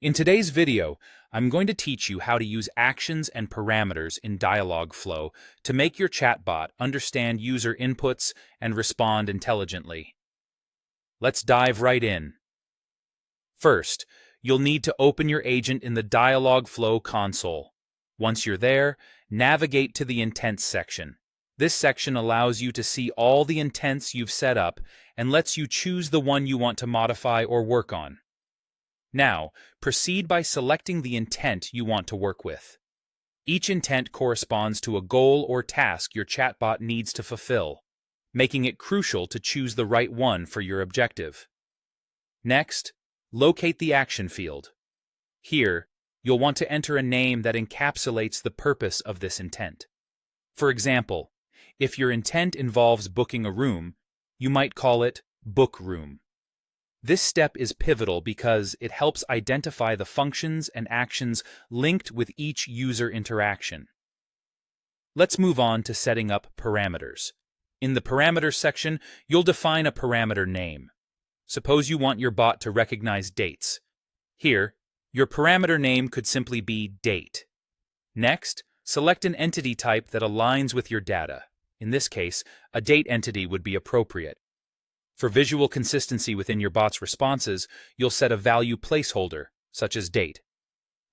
In today's video, I'm going to teach you how to use actions and parameters in Dialogflow to make your chatbot understand user inputs and respond intelligently. Let's dive right in. First, you'll need to open your agent in the Dialogflow console. Once you're there, navigate to the Intents section. This section allows you to see all the intents you've set up and lets you choose the one you want to modify or work on. Now, proceed by selecting the intent you want to work with. Each intent corresponds to a goal or task your chatbot needs to fulfill, making it crucial to choose the right one for your objective. Next, locate the action field. Here, you'll want to enter a name that encapsulates the purpose of this intent. For example, if your intent involves booking a room, you might call it Book Room. This step is pivotal because it helps identify the functions and actions linked with each user interaction. Let's move on to setting up parameters. In the parameters section, you'll define a parameter name. Suppose you want your bot to recognize dates. Here, your parameter name could simply be date. Next, select an entity type that aligns with your data. In this case, a date entity would be appropriate. For visual consistency within your bot's responses, you'll set a value placeholder, such as date.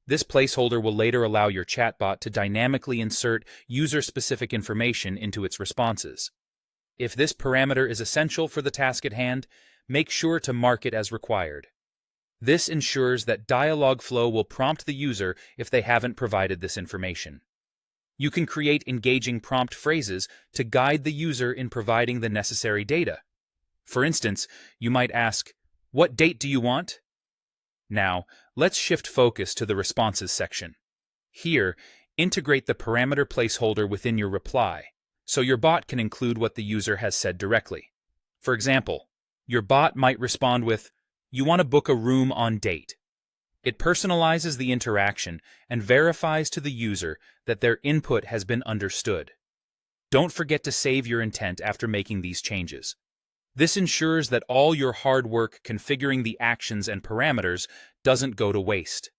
This placeholder will later allow your chatbot to dynamically insert user-specific information into its responses. If this parameter is essential for the task at hand, make sure to mark it as required. This ensures that Dialogflow will prompt the user if they haven't provided this information. You can create engaging prompt phrases to guide the user in providing the necessary data. For instance, you might ask, "What date do you want?" Now, let's shift focus to the responses section. Here, integrate the parameter placeholder within your reply, so your bot can include what the user has said directly. For example, your bot might respond with, "You want to book a room on date." It personalizes the interaction and verifies to the user that their input has been understood. Don't forget to save your intent after making these changes. This ensures that all your hard work configuring the actions and parameters doesn't go to waste.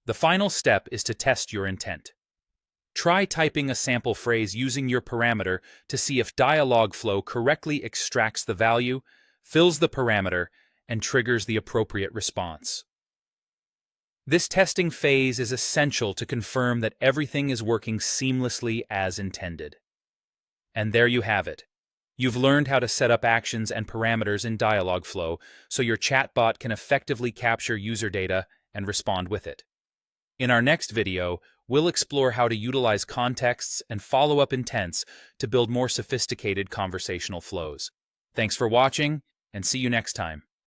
The final step is to test your intent. Try typing a sample phrase using your parameter to see if Dialogflow correctly extracts the value, fills the parameter, and triggers the appropriate response. This testing phase is essential to confirm that everything is working seamlessly as intended. And there you have it. You've learned how to set up actions and parameters in Dialogflow so your chatbot can effectively capture user data and respond with it. In our next video, we'll explore how to utilize contexts and follow-up intents to build more sophisticated conversational flows. Thanks for watching, and see you next time.